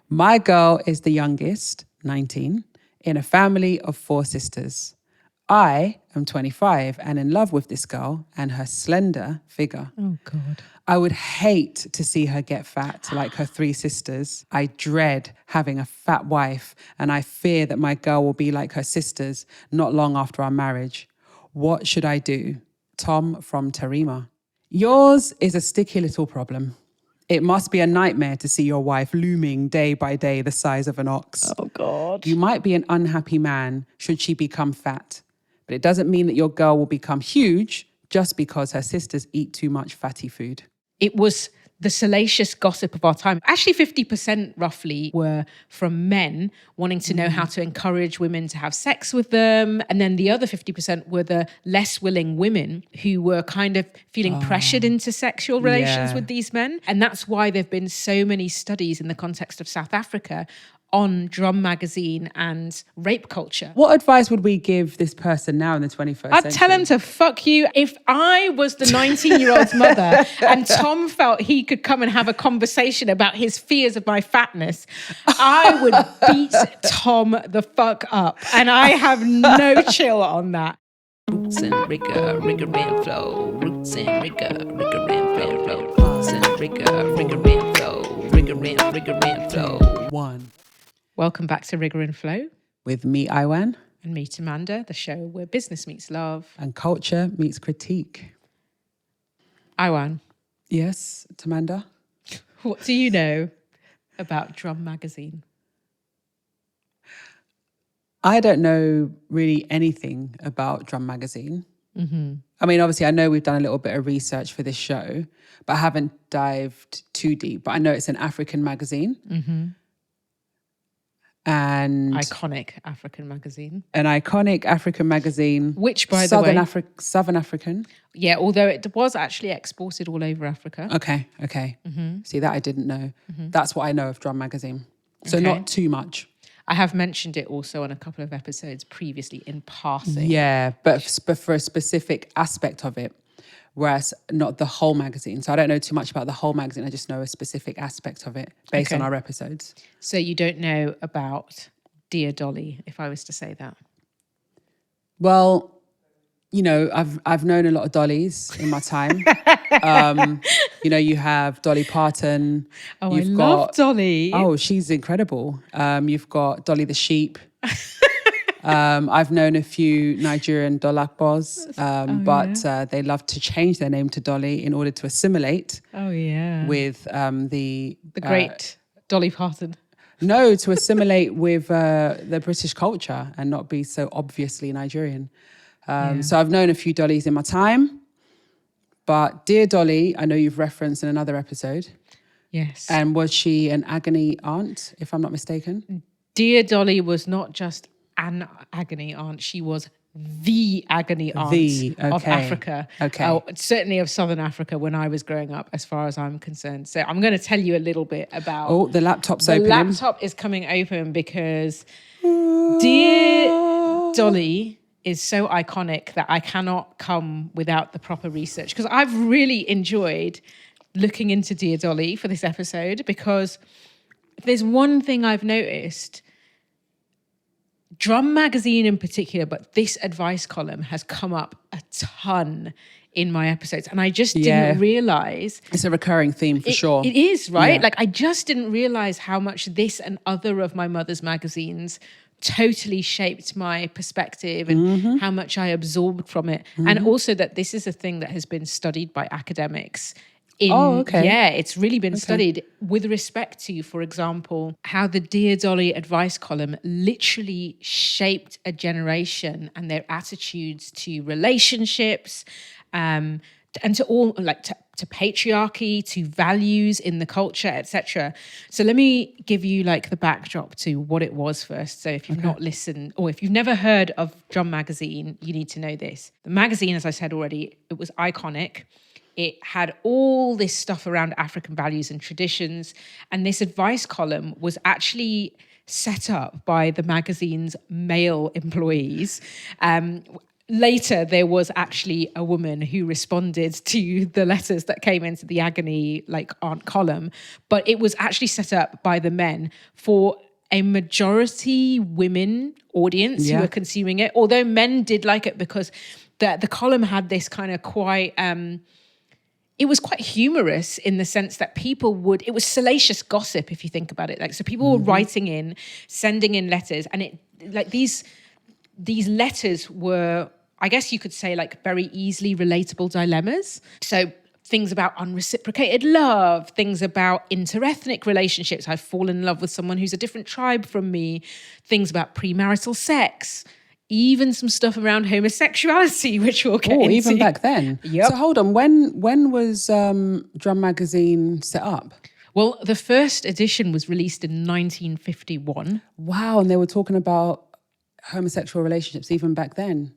My girl is the youngest, 19, in a family of 4 sisters. I am 25 and in love with this girl and her slender figure. Oh, God. I would hate to see her get fat like her 3 sisters. I dread having a fat wife and I fear that my girl will be like her sisters not long after our marriage. What should I do? Tom from Tarima. Yours is a sticky little problem. It must be a nightmare to see your wife looming day by day the size of an ox. Oh, God. You might be an unhappy man should she become fat, but it doesn't mean that your girl will become huge just because her sisters eat too much fatty food. It was the salacious gossip of our time. Actually, 50% roughly were from men wanting to know how to encourage women to have sex with them. And then the other 50% were the less willing women who were kind of feeling pressured into sexual relations with these men. And that's why there have been so many studies in the context of South Africa on drum magazine and rape culture. What advice would we give this person now in the 21st century? I'd tell him to fuck you. If I was the 19-year-old's mother and Tom felt he could come and have a conversation about his fears of my fatness, I would beat Tom the fuck up. And I have no chill on that. Roots and rigor, rigor and flow. Roots and rigor, rigor and flow. Roots and rigor, rigor and flow. Rigor and flow. 1. Welcome back to Rigour and Flow. With me, Aiwan. And me, Amanda, the show where business meets love. And culture meets critique. Aiwan. Yes, Amanda? What do you know about Drum Magazine? I don't know really anything about Drum Magazine. I mean, obviously, I know we've done a little bit of research for this show, but I haven't dived too deep. But I know it's an African magazine. And Iconic African magazine. An iconic African magazine. Which, by the way... Southern African. Yeah, although it was actually exported all over Africa. Okay. See, that I didn't know. That's what I know of Drum Magazine. So not too much. I have mentioned it also on a couple of episodes previously in passing. Yeah, but for a specific aspect of it, whereas not the whole magazine. So I don't know too much about the whole magazine. I just know a specific aspect of it based on our episodes. So you don't know about Dear Dolly, if I was to say that? Well, you know, I've known a lot of Dollys in my time. You know, you have Dolly Parton. Oh, I love Dolly. Oh, she's incredible. You've got Dolly the sheep. I've known a few Nigerian Dolakbos, but they love to change their name to Dolly in order to assimilate. Oh, yeah. With the great Dolly Parton. No, to assimilate with the British culture and not be so obviously Nigerian. So I've known a few Dollys in my time, but Dear Dolly, I know you've referenced in another episode. Yes. And was she an agony aunt, if I'm not mistaken? Dear Dolly was not just an agony aunt, she was the agony aunt of Africa. Okay. Certainly of Southern Africa when I was growing up, as far as I'm concerned. So I'm going to tell you a little bit about... Oh, the laptop's opening. The laptop is coming open because Dear Dolly is so iconic that I cannot come without the proper research, because I've really enjoyed looking into Dear Dolly for this episode, because if there's one thing I've noticed, Drum Magazine in particular, but this advice column has come up a ton in my episodes, and I just didn't realize it's a recurring theme for sure. It is, right? Like, I just didn't realize how much this and other of my mother's magazines totally shaped my perspective and how much I absorbed from it. And also that this is a thing that has been studied by academics. Yeah, it's really been studied with respect to, for example, how the Dear Dolly advice column literally shaped a generation and their attitudes to relationships, and to all, like, to patriarchy, to values in the culture, etc. So let me give you like the backdrop to what it was first. So if you've not listened, or if you've never heard of Drum Magazine, you need to know this. The magazine, as I said already, it was iconic. It had all this stuff around African values and traditions. And this advice column was actually set up by the magazine's male employees. later, there was actually a woman who responded to the letters that came into the agony-aunt column, but it was actually set up by the men for a majority women audience who were consuming it. Although men did like it because the column had this kind of quite... it was quite humorous in the sense that it was salacious gossip, if you think about it. Like, so people were writing in, sending in letters, and these letters were, I guess you could say, like very easily relatable dilemmas. So things about unreciprocated love, things about interethnic relationships. I've fallen in love with someone who's a different tribe from me. Things about premarital sex. Even some stuff around homosexuality, which we'll get into. Even back then. Yep. So hold on, when was Drum Magazine set up? Well, the first edition was released in 1951. Wow, and they were talking about homosexual relationships even back then.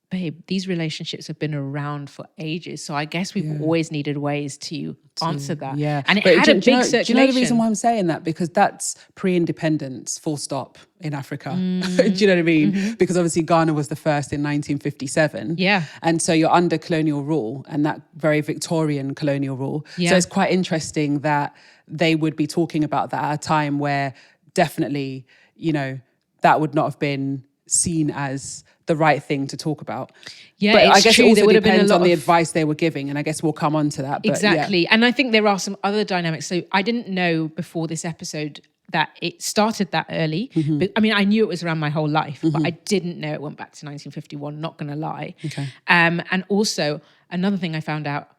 Babe, these relationships have been around for ages. So I guess we've always needed ways to answer that. Yeah. And it but had a big circulation. Do you know the reason why I'm saying that? Because that's pre-independence, full stop, in Africa. Do you know what I mean? Mm-hmm. Because obviously Ghana was the first in 1957. Yeah. And so you're under colonial rule, and that very Victorian colonial rule. Yeah. So it's quite interesting that they would be talking about that at a time where definitely, that would not have been seen as the right thing to talk about. Yeah, but it's I guess true. it also There would have been depends a lot on the of advice they were giving, and I guess we'll come on to that. But exactly. Yeah. And I think there are some other dynamics. So I didn't know before this episode that it started that early. Mm-hmm. But, I mean, I knew it was around my whole life, but I didn't know it went back to 1951, not going to lie. Okay. And also, another thing I found out,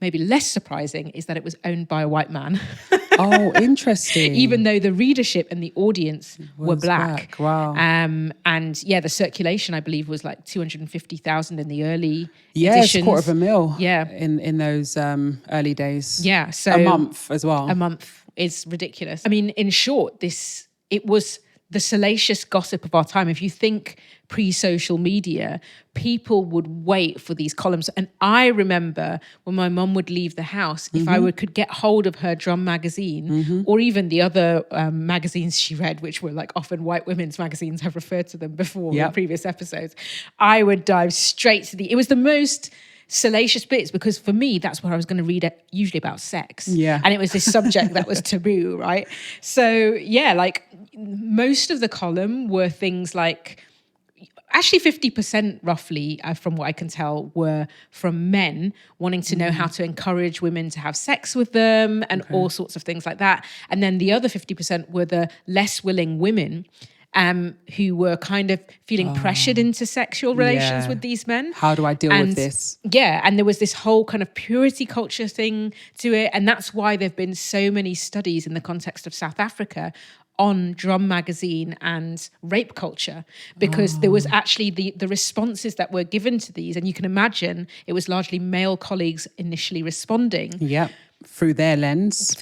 maybe less surprising, is that it was owned by a white man. Oh, interesting. Even though the readership and the audience were black. Wow. And yeah, the circulation, I believe, was like 250,000 in the early It's editions. $250,000 Yeah. in those early days. Yeah. So a month as well. A month is ridiculous. I mean, in short, it was the salacious gossip of our time. If you think pre-social media, people would wait for these columns. And I remember when my mum would leave the house, if I could get hold of her Drum magazine, or even the other magazines she read, which were like often white women's magazines, I've referred to them before in previous episodes, I would dive straight to it was the most salacious bits, because for me, that's what I was going to read, usually about sex. Yeah. And it was this subject that was taboo, right? So yeah, like most of the column were things like, actually 50% roughly, from what I can tell, were from men wanting to know how to encourage women to have sex with them and all sorts of things like that. And then the other 50% were the less willing women who were kind of feeling pressured into sexual relations with these men. How do I deal with this? Yeah, and there was this whole kind of purity culture thing to it. And that's why there have been so many studies in the context of South Africa on Drum magazine and rape culture, because there was actually the responses that were given to these, and you can imagine it was largely male colleagues initially responding. Yeah. Through their lens,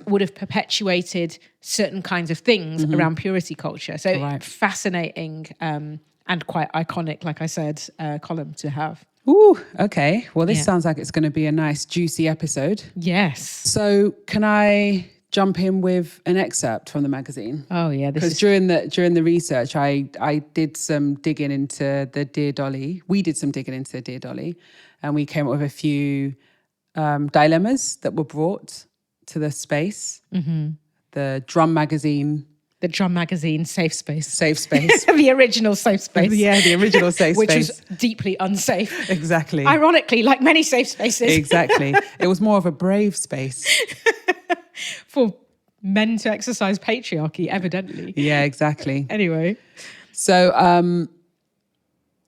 would have perpetuated certain kinds of things around purity culture. So fascinating and quite iconic, like I said, column to have. Ooh, okay. Well, this sounds like it's going to be a nice, juicy episode. Yes. So can I jump in with an excerpt from the magazine? Oh, yeah. Because during the research, I did some digging into the Dear Dolly. We did some digging into the Dear Dolly, and we came up with a few dilemmas that were brought to the space. The Drum magazine. The Drum magazine safe space. Safe space. The original safe space. Yeah, the original safe space. Which was deeply unsafe. Exactly. Ironically, like many safe spaces. Exactly. It was more of a brave space. For men to exercise patriarchy, evidently. Yeah, exactly. Anyway. So,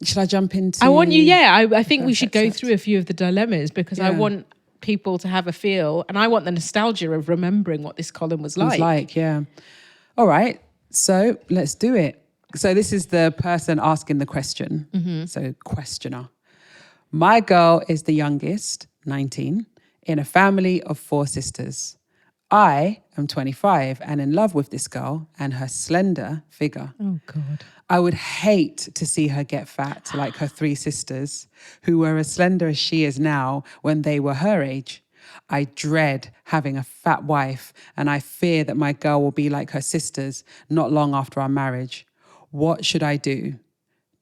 should I jump into... I think we should go through a few of the dilemmas, because I want people to have a feel, and I want the nostalgia of remembering what this column was like. Yeah. All right, so let's do it. So this is the person asking the question. So questioner. My girl is the youngest, 19, in a family of 4 sisters. I am 25 and in love with this girl and her slender figure. Oh, God. I would hate to see her get fat like her 3 sisters, who were as slender as she is now when they were her age. I dread having a fat wife, and I fear that my girl will be like her sisters not long after our marriage. What should I do?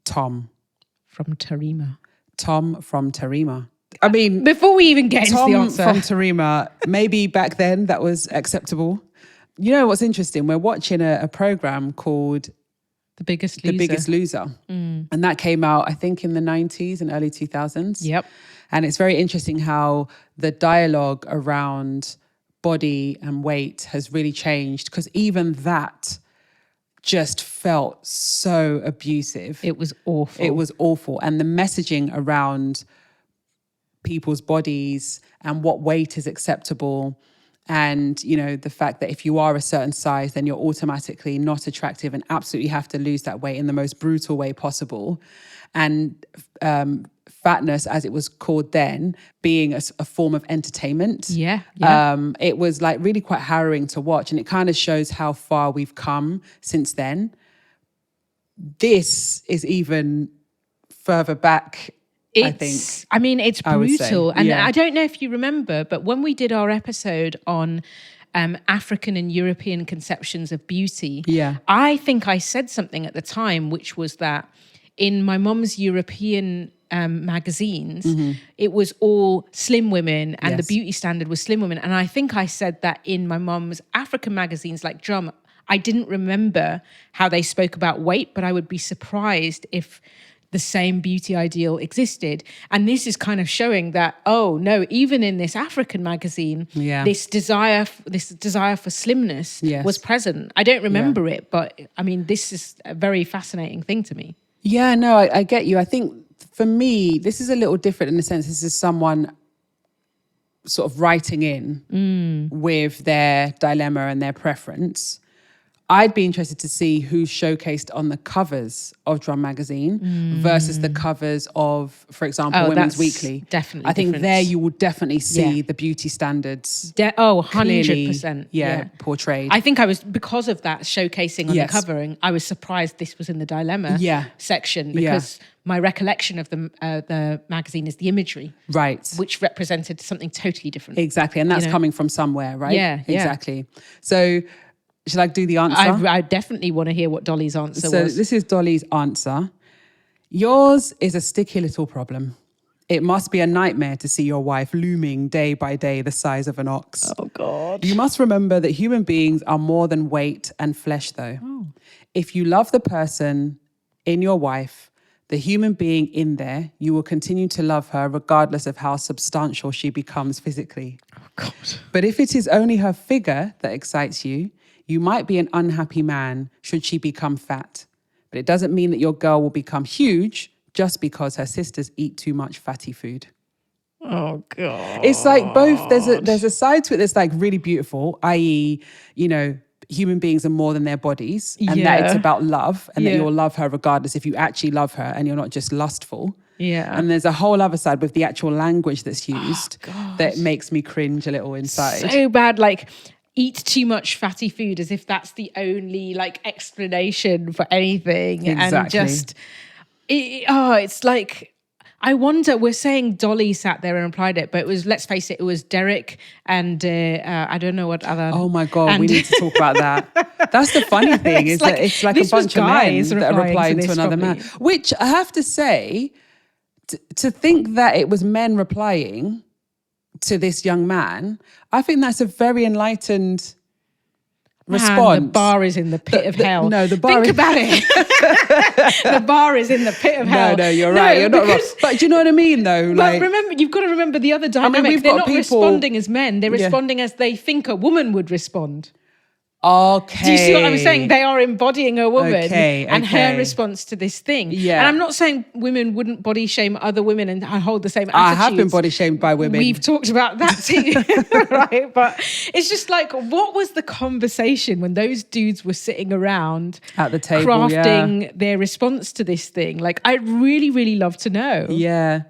Tom. from Tarima. Tom from Tarima. I mean, Before we even get into the Tom answer. from Tarima, maybe back then that was acceptable. You know what's interesting? We're watching a program called The Biggest Loser. The Biggest Loser. And that came out, I think, in the 90s and early 2000s. Yep. And it's very interesting how the dialogue around body and weight has really changed, because even that just felt so abusive. It was awful. It was awful. And the messaging around people's bodies and what weight is acceptable, and, you know, the fact that if you are a certain size, then you're automatically not attractive and absolutely have to lose that weight in the most brutal way possible. And fatness, as it was called then, being a form of entertainment. Yeah. It was like really quite harrowing to watch, and it kind of shows how far we've come since then. This is even further back, I think. It's brutal. I would say, And yeah. I don't know if you remember, but when we did our episode on African and European conceptions of beauty, I think I said something at the time, which was that in my mum's European magazines, it was all slim women, and the beauty standard was slim women. And I think I said that in my mum's African magazines, like Drum, I didn't remember how they spoke about weight, but I would be surprised if the same beauty ideal existed. And this is kind of showing that, oh no, even in this African magazine, this desire for slimness was present. I don't remember it, but I mean, this is a very fascinating thing to me. Yeah, no, I get you. I think for me, this is a little different in the sense this is someone sort of writing in with their dilemma and their preference. I'd be interested to see who's showcased on the covers of Drum Magazine versus the covers of, for example, Women's Weekly. Definitely I think difference. there you will definitely see the beauty standards. 100%. Portrayed. I think I was, because of that showcasing on the covering, I was surprised this was in the dilemma section, because my recollection of the magazine is the imagery. Right. Which represented something totally different. Exactly. And that's coming from somewhere, right? Yeah. Exactly. So should I do the answer? I definitely want to hear what Dolly's answer was. So this is Dolly's answer. Yours is a sticky little problem. It must be a nightmare to see your wife looming day by day the size of an ox. Oh, God. You must remember that human beings are more than weight and flesh, though. If you love the person in your wife, the human being in there, you will continue to love her regardless of how substantial she becomes physically. Oh, God. But if it is only her figure that excites you, you might be an unhappy man should she become fat. But it doesn't mean that your girl will become huge just because her sisters eat too much fatty food. Oh, God. It's like both, there's a side to it that's like really beautiful, i.e., you know, human beings are more than their bodies, and that it's about love, and that you'll love her regardless if you actually love her and you're not just lustful. Yeah. And there's a whole other side with the actual language that's used that makes me cringe a little inside. So bad, like, eat too much fatty food as if that's the only like explanation for anything. Exactly. And just it's like, I wonder, we're saying Dolly sat there and applied it, but it was, let's face it, it was Derek and I don't know what other. Oh my God, we need to talk about that. That's the funny thing, is that it's like a bunch of men that are replying to another man. Which I have to say, to think that it was men replying to this young man, I think that's a very enlightened response. The bar is in the pit of hell. No, the bar. Think about it. The bar is in the pit of hell. No, you're right. You're not wrong. But do you know what I mean, though? But remember, you've got to remember the other dynamic. They're not responding as men. They're responding as they think a woman would respond. Okay. Do you see what I'm saying? They are embodying a woman and her response to this thing. Yeah. And I'm not saying women wouldn't body shame other women and hold the same attitudes. I have been body shamed by women. We've talked about that too, right? But it's just like, what was the conversation when those dudes were sitting around at the table, crafting their response to this thing? Like, I'd really, really love to know. Yeah.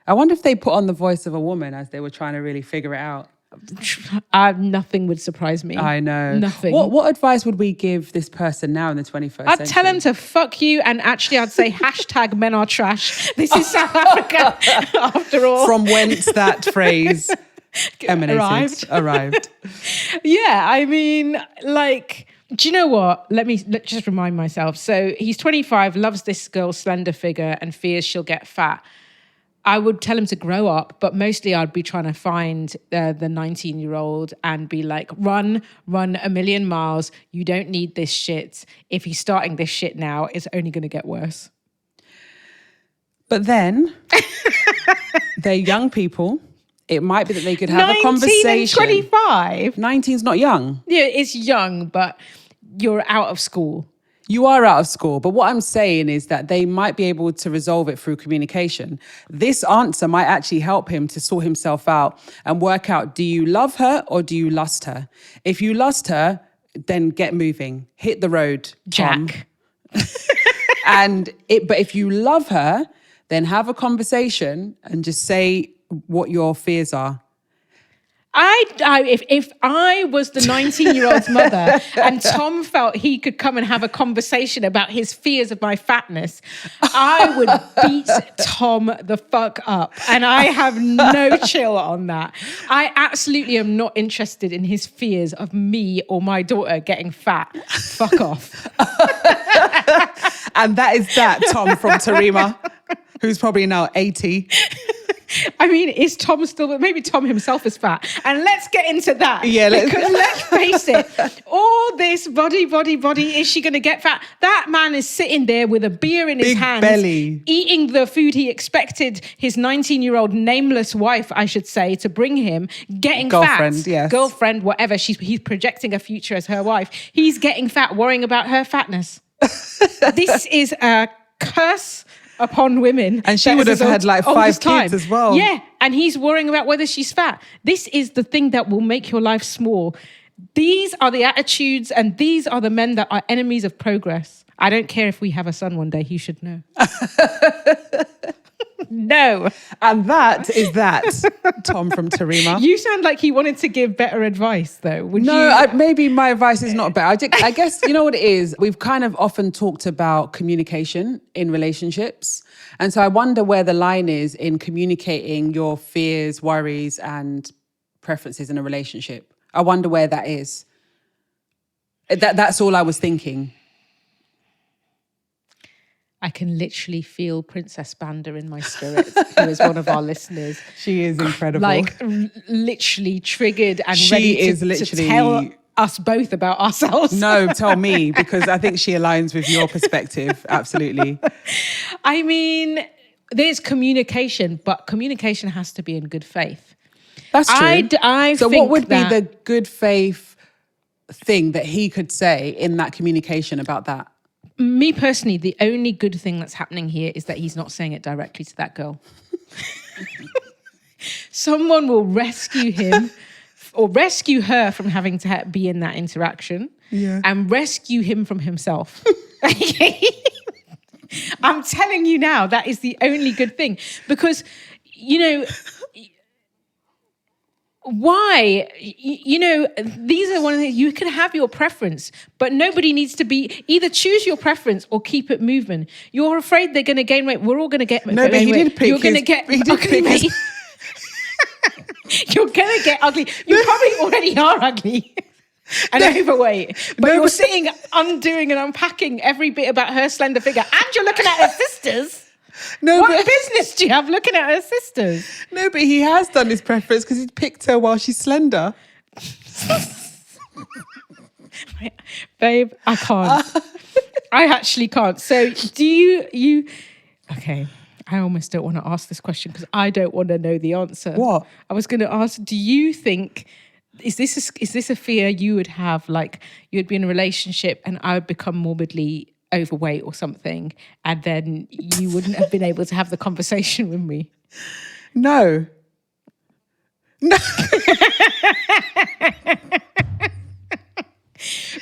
I wonder if they put on the voice of a woman as they were trying to really figure it out. Nothing would surprise me. I know. Nothing. What advice would we give this person now in the 21st century? I'd tell him to fuck you, and actually I'd say hashtag men are trash. This is South Africa after all. From whence that phrase emanated. Arrived. Yeah, I mean, like, Do you know what? Let's just remind myself. So he's 25, loves this girl's slender figure and fears she'll get fat. I would tell him to grow up, but mostly I'd be trying to find the 19-year-old and be like, run a million miles. You don't need this shit. If he's starting this shit now, it's only going to get worse. But then they're young people. It might be that they could have a conversation. 19 and 25? 19's not young. Yeah, it's young, but you're out of school. You are out of school. But what I'm saying is that they might be able to resolve it through communication. This answer might actually help him to sort himself out and work out, do you love her or do you lust her? If you lust her, then get moving. Hit the road, Tom. Jack. But if you love her, then have a conversation and just say what your fears are. If I was the 19-year-old's mother and Tom felt he could come and have a conversation about his fears of my fatness, I would beat Tom the fuck up. And I have no chill on that. I absolutely am not interested in his fears of me or my daughter getting fat. Fuck off. And that is that, Tom from Tarima, who's probably now 80. I mean, is Tom still... Maybe Tom himself is fat. And let's get into that. Yeah, because let's face it, all this body, is she going to get fat? That man is sitting there with a beer in his hands. Belly. Eating the food he expected his 19-year-old nameless wife, I should say, to bring him. Getting Girlfriend, fat. yes. Girlfriend, whatever. He's projecting a future as her wife. He's getting fat, worrying about her fatness. This is a curse upon women. And she would have had like 5 kids as well. Yeah, and he's worrying about whether she's fat. This is the thing that will make your life small. These are the attitudes and these are the men that are enemies of progress. I don't care if we have a son one day, he should know. No. And that is that, Tom from Tarima. You sound like he wanted to give better advice, though. Maybe my advice is not better. I guess, you know what it is? We've kind of often talked about communication in relationships. And so I wonder where the line is in communicating your fears, worries, and preferences in a relationship. I wonder where that is. That's all I was thinking. I can literally feel Princess Banda in my spirit, who is one of our listeners. She is incredible. Like, literally triggered and she ready is to literally... tell us both about ourselves. No, tell me, because I think she aligns with your perspective. Absolutely. I mean, there's communication, but communication has to be in good faith. That's true. I so think what would that... be the good faith thing that he could say in that communication about that? Me personally, the only good thing that's happening here is that he's not saying it directly to that girl. Someone will rescue him or rescue her from having to be in that interaction and rescue him from himself. I'm telling you now, that is the only good thing. Because, you know... Why? You know, these are one of the things, you can have your preference, but nobody needs to be, either choose your preference or keep it moving. You're afraid they're going to gain weight. We're all going to get... No, but he did pick You're going to get ugly. You're going to get ugly. You probably already are ugly and overweight. But you're sitting, undoing and unpacking every bit about her slender figure, and you're looking at her sisters. What business do you have looking at her sisters? No, but he has done his preference because he picked her while she's slender. Babe, I can't. I actually can't. So do you... Okay, I almost don't want to ask this question because I don't want to know the answer. What? I was going to ask, do you think... Is this a fear you would have? Like, you would be in a relationship and I would become morbidly overweight or something, and then you wouldn't have been able to have the conversation with me? No.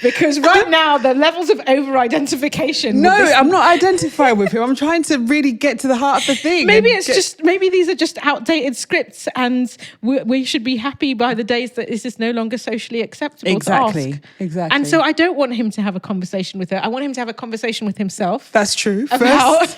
Because right now the levels of over-identification. No, I'm not identifying with him. I'm trying to really get to the heart of the thing. Maybe maybe these are just outdated scripts, and we should be happy by the days that this is no longer socially acceptable to ask. Exactly. And so I don't want him to have a conversation with her. I want him to have a conversation with himself. That's true. About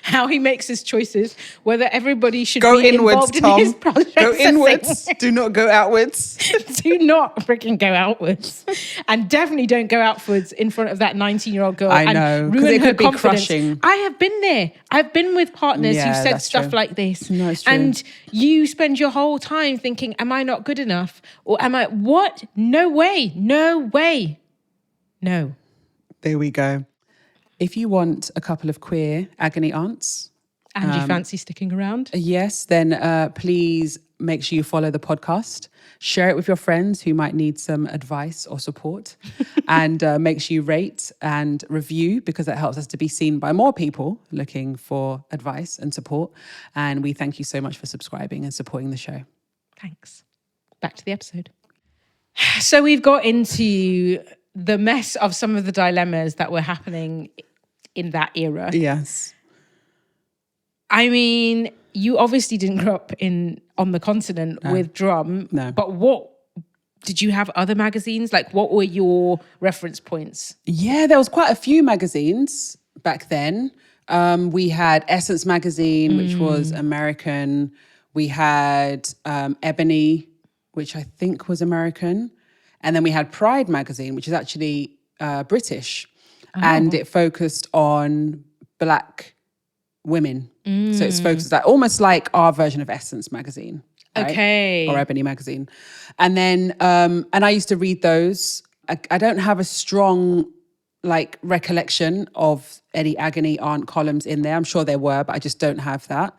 how he makes his choices, whether everybody should Go be inwards, involved Tom. in his processing. Go inwards. Do not go outwards. Do not freaking go outwards. And definitely don't go outwards in front of that 19-year-old girl I and know, 'cause ruin it her could be confidence. crushing. I have been there. I've been with partners Yeah, who've said that's stuff true. like this. No, it's true. And you spend your whole time thinking, am I not good enough? Or am I, what? No way. No way. No. There we go. If you want a couple of queer agony aunts, And you fancy sticking around? yes, then please make sure you follow the podcast. Share it with your friends who might need some advice or support. And make sure you rate and review, because that helps us to be seen by more people looking for advice and support. And we thank you so much for subscribing and supporting the show. Thanks. Back to the episode. So we've got into the mess of some of the dilemmas that were happening in that era. Yes. I mean, you obviously didn't grow up on the continent with drum. No. But what did you have other magazines? Like, what were your reference points? Yeah, there was quite a few magazines back then. We had Essence magazine, which was American. We had Ebony, which I think was American. And then we had Pride magazine, which is actually British. And it focused on Black women. So it's focused almost like our version of Essence magazine. Right? Okay. Or Ebony magazine. And then, and I used to read those. I don't have a strong recollection of any agony aunt columns in there. I'm sure there were, but I just don't have that.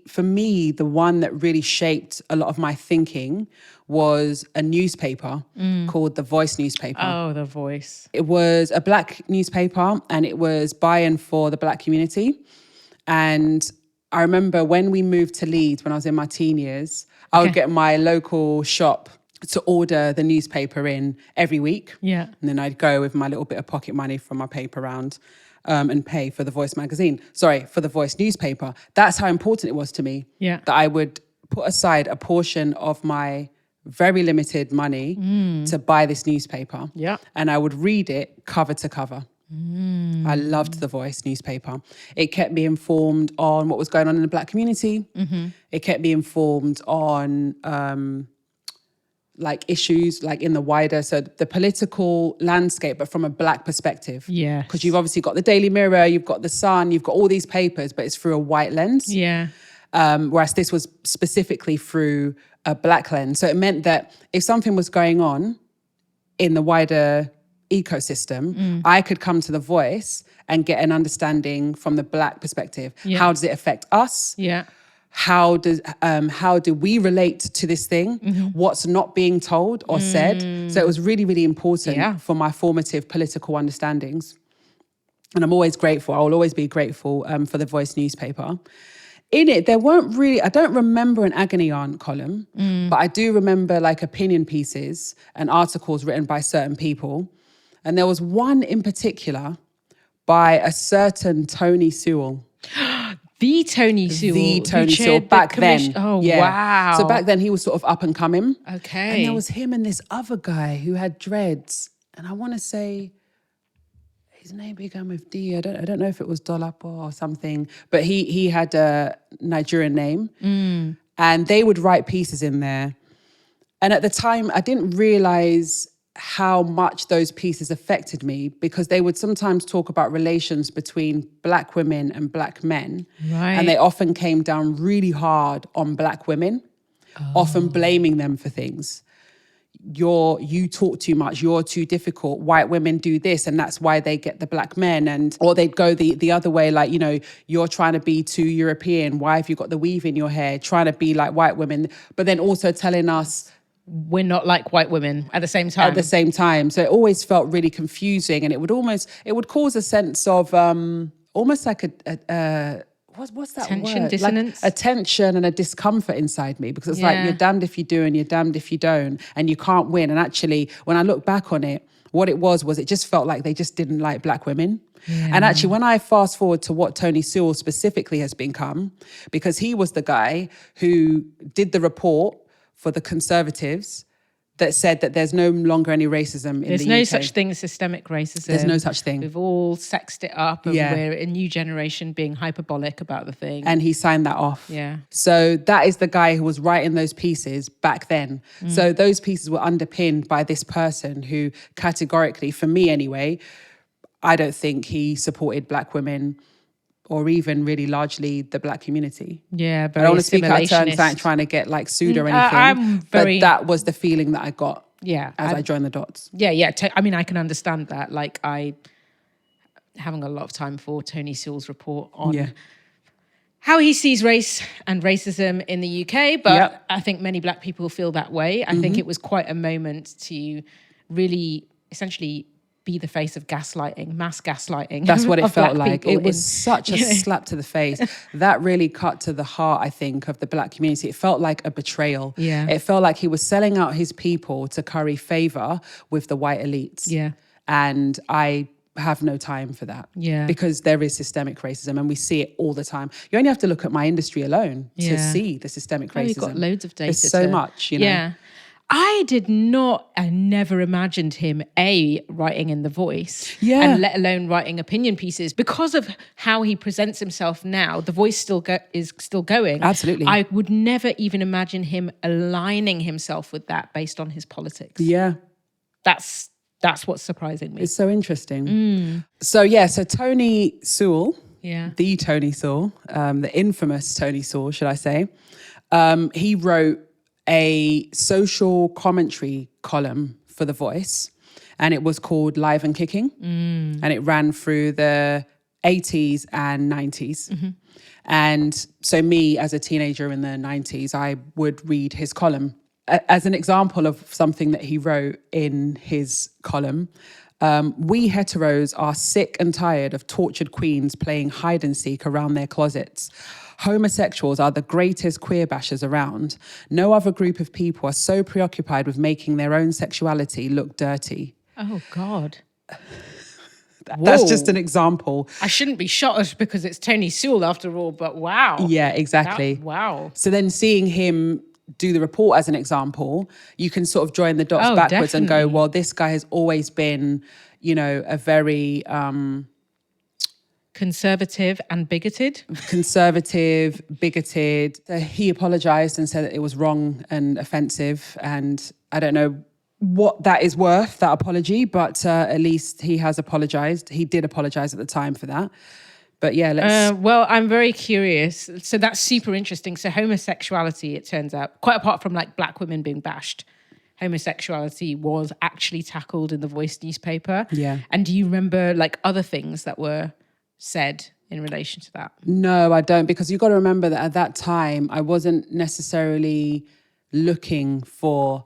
For me, the one that really shaped a lot of my thinking was a newspaper called The Voice newspaper. Oh, The Voice. It was a Black newspaper, and it was by and for the Black community. And I remember when we moved to Leeds, when I was in my teen years, I would get my local shop to order the newspaper in every week. Yeah. And then I'd go with my little bit of pocket money from my paper round and pay for The Voice magazine. Sorry, for The Voice newspaper. That's how important it was to me. Yeah. That I would put aside a portion of my very limited money to buy this newspaper. Yeah. And I would read it cover to cover. I loved The Voice newspaper. It kept me informed on what was going on in the Black community. It kept me informed on issues in the wider, so the political landscape, but from a Black perspective. Yeah. Because you've obviously got the Daily Mirror, you've got the Sun, you've got all these papers, but it's through a white lens. Yeah. Whereas this was specifically through a Black lens. So it meant that if something was going on in the wider ecosystem, I could come to The Voice and get an understanding from the Black perspective. Yeah. How does it affect us? Yeah. How do we relate to this thing? What's not being told or said? So it was really, really important for my formative political understandings. And I'm always grateful. I will always be grateful for The Voice newspaper. In it, there weren't really, I don't remember an agony aunt column, but I do remember opinion pieces and articles written by certain people. And there was one in particular by a certain Tony Sewell. The Tony Sewell. The Tony who Sewell chaired the back then. commission- Oh, Yeah. wow. So back then he was sort of up and coming. Okay. And there was him and this other guy who had dreads. And I want to say his name began with D. I don't know if it was Dolapo or something, but he had a Nigerian name. And they would write pieces in there. And at the time, I didn't realize how much those pieces affected me, because they would sometimes talk about relations between Black women and Black men. Right. And they often came down really hard on Black women, often blaming them for things. You talk too much, you're too difficult, white women do this and that's why they get the Black men. Or they'd go the other way, you're trying to be too European, why have you got the weave in your hair, trying to be like white women, but then also telling us we're not like white women at the same time. At the same time. So it always felt really confusing, and it would cause a sense of almost like what's that Tension, word? dissonance? Like a tension and a discomfort inside me, because it's like you're damned if you do and you're damned if you don't, and you can't win. And actually, when I look back on it, what it was it just felt like they just didn't like Black women. Yeah. And actually, when I fast forward to what Tony Sewell specifically has become, because he was the guy who did the report for the Conservatives that said that there's no longer any racism in There's the no UK. such thing as systemic racism. There's no such thing. We've all sexed it up, and Yeah. we're a new generation being hyperbolic about the thing. And he signed that off. Yeah. So that is the guy who was writing those pieces back then. So those pieces were underpinned by this person who categorically, for me anyway, I don't think he supported black women or even really largely the black community. Yeah, I very don't want to speak out of turn assimilationist. trying to get like sued or anything, I'm very- but that was the feeling that I got Yeah, as I joined the dots. Yeah. I mean, I can understand that. Like, having a lot of time for Tony Sewell's report on Yeah. how he sees race and racism in the UK, but Yep. I think many black people feel that way. I think it was quite a moment to really essentially be the face of gaslighting, mass gaslighting. That's what it of felt black like. people It was in- such a slap to the face. That really cut to the heart, I think, of the black community. It felt like a betrayal. Yeah. It felt like he was selling out his people to curry favor with the white elites. Yeah. And I have no time for that. Yeah. Because there is systemic racism and we see it all the time. You only have to look at my industry alone to Yeah. see the systemic racism. We've got loads of data. There's so much, you know. Yeah. I never imagined him, writing in The Voice, Yeah. and let alone writing opinion pieces. Because of how he presents himself now, The Voice is still going. Absolutely. I would never even imagine him aligning himself with that based on his politics. Yeah. That's what's surprising me. It's so interesting. So Tony Sewell, Yeah. the Tony Sewell, the infamous Tony Sewell, should I say, he wrote a social commentary column for The Voice, and it was called Live and Kicking, and it ran through the 80s and 90s. And so me, as a teenager in the 90s, I would read his column. As an example of something that he wrote in his column, we heteros are sick and tired of tortured queens playing hide and seek around their closets. Homosexuals are the greatest queer bashers around. No other group of people are so preoccupied with making their own sexuality look dirty. Oh, God. That's Whoa. just an example. I shouldn't be shocked because it's Tony Sewell after all, but wow. Yeah, exactly. Wow. So then seeing him do the report as an example, you can sort of join the dots Oh, backwards and go, definitely. well, this guy has always been, a very Conservative and bigoted. conservative, bigoted. He apologized and said that it was wrong and offensive. And I don't know what that is worth, that apology, but at least he has apologized. He did apologize at the time for that. But yeah, let's... Well, I'm very curious. So that's super interesting. So homosexuality, it turns out, quite apart from like black women being bashed, homosexuality was actually tackled in the Voice newspaper. Yeah. And do you remember like other things that were said in relation to that? No, I don't, because you've got to remember that at that time, I wasn't necessarily looking for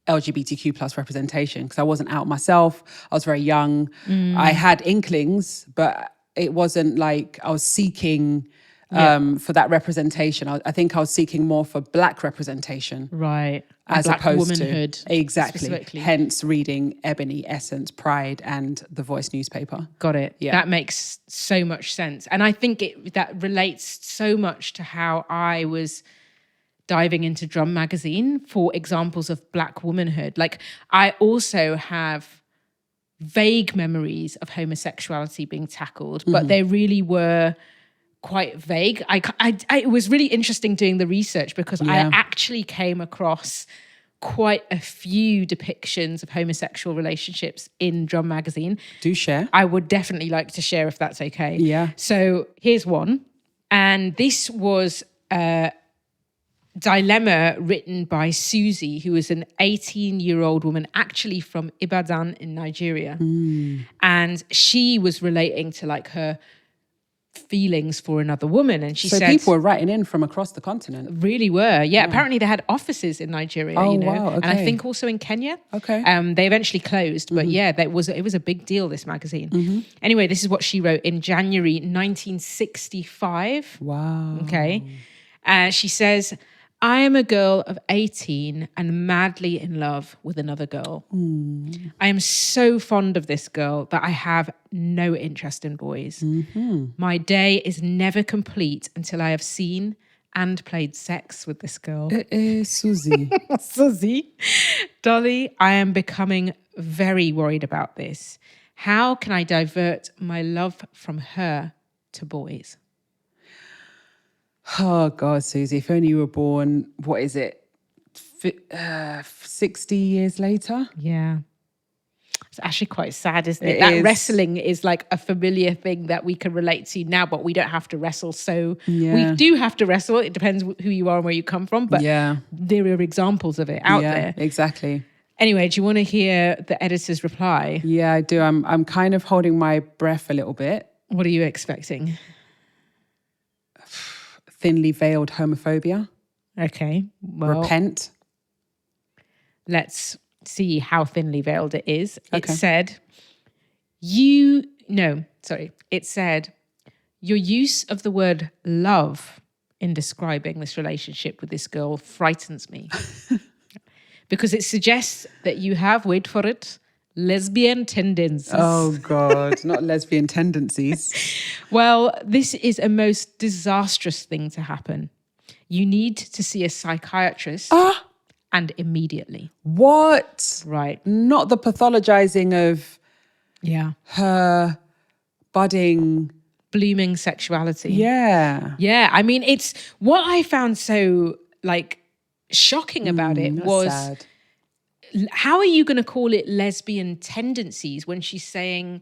LGBTQ plus representation because I wasn't out myself. I was very young. I had inklings, but it wasn't like I was seeking for that representation. I think I was seeking more for black representation. Right. As black opposed womanhood. to exactly, specifically. hence reading Ebony, Essence, Pride, and the Voice newspaper. Got it. Yeah. That makes so much sense. And I think that relates so much to how I was diving into Drum magazine for examples of black womanhood. Like I also have vague memories of homosexuality being tackled, but they really were quite vague. It was really interesting doing the research because I actually came across quite a few depictions of homosexual relationships in Drum magazine. Do share. I would definitely like to share if that's okay. Yeah. So here's one. And this was a dilemma written by Susie, who is an 18-year-old woman, actually from Ibadan in Nigeria. And she was relating to like her feelings for another woman. And she So said... people were writing in from across the continent. Really were. Yeah, apparently they had offices in Nigeria, Oh, you know. wow, And I okay. think also in Kenya. Okay. They eventually closed, but yeah, it was a big deal, this magazine. Anyway, this is what she wrote in January 1965. Wow. Okay. She says, I am a girl of 18 and madly in love with another girl. I am so fond of this girl that I have no interest in boys. My day is never complete until I have seen and played sex with this girl. Susie. Susie. Dolly, I am becoming very worried about this. How can I divert my love from her to boys? Oh, God, Susie, if only you were born, what is it, 60 years later? Yeah. It's actually quite sad, isn't it? It That is. wrestling is like a familiar thing that we can relate to now, but we don't have to wrestle. So Yeah. we do have to wrestle. It depends who you are and where you come from, but Yeah. there are examples of it out there. Exactly. Anyway, do you want to hear the editor's reply? Yeah, I do. I'm kind of holding my breath a little bit. What are you expecting? Thinly veiled homophobia. Okay, well, Repent. let's see how thinly veiled it is. It Okay. said, it said, your use of the word love in describing this relationship with this girl frightens me. Because it suggests that you have, wait for it, lesbian tendencies. Oh, God, not lesbian tendencies. Well, this is a most disastrous thing to happen. You need to see a psychiatrist and immediately. What? Right. Not the pathologizing of Yeah. her budding. Blooming sexuality. Yeah. Yeah. I mean, it's what I found so shocking about it That's was sad. how are you going to call it lesbian tendencies when she's saying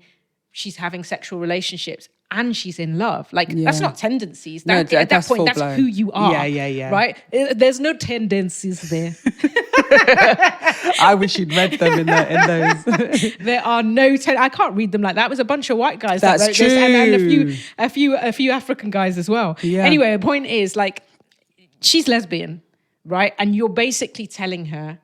she's having sexual relationships and she's in love? Like, that's Yeah. not tendencies. No, At that that's point, that's full-blown. who you are. Yeah. Right? There's no tendencies there. I wish you'd read them in those. There are no. I can't read them like that. It was a bunch of white guys That's that wrote this, and true. a few African guys as well. Yeah. Anyway, the point is, like, she's lesbian, right? And you're basically telling her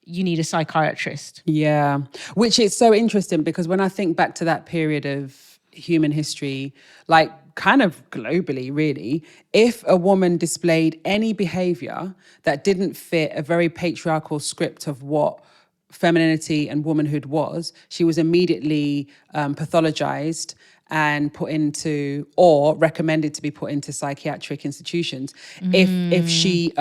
you need a psychiatrist. Yeah, which is so interesting because when I think back to that period of human history, like kind of globally, really, if a woman displayed any behavior that didn't fit a very patriarchal script of what femininity and womanhood was, she was immediately pathologized and put into, or recommended to be put into psychiatric institutions. If she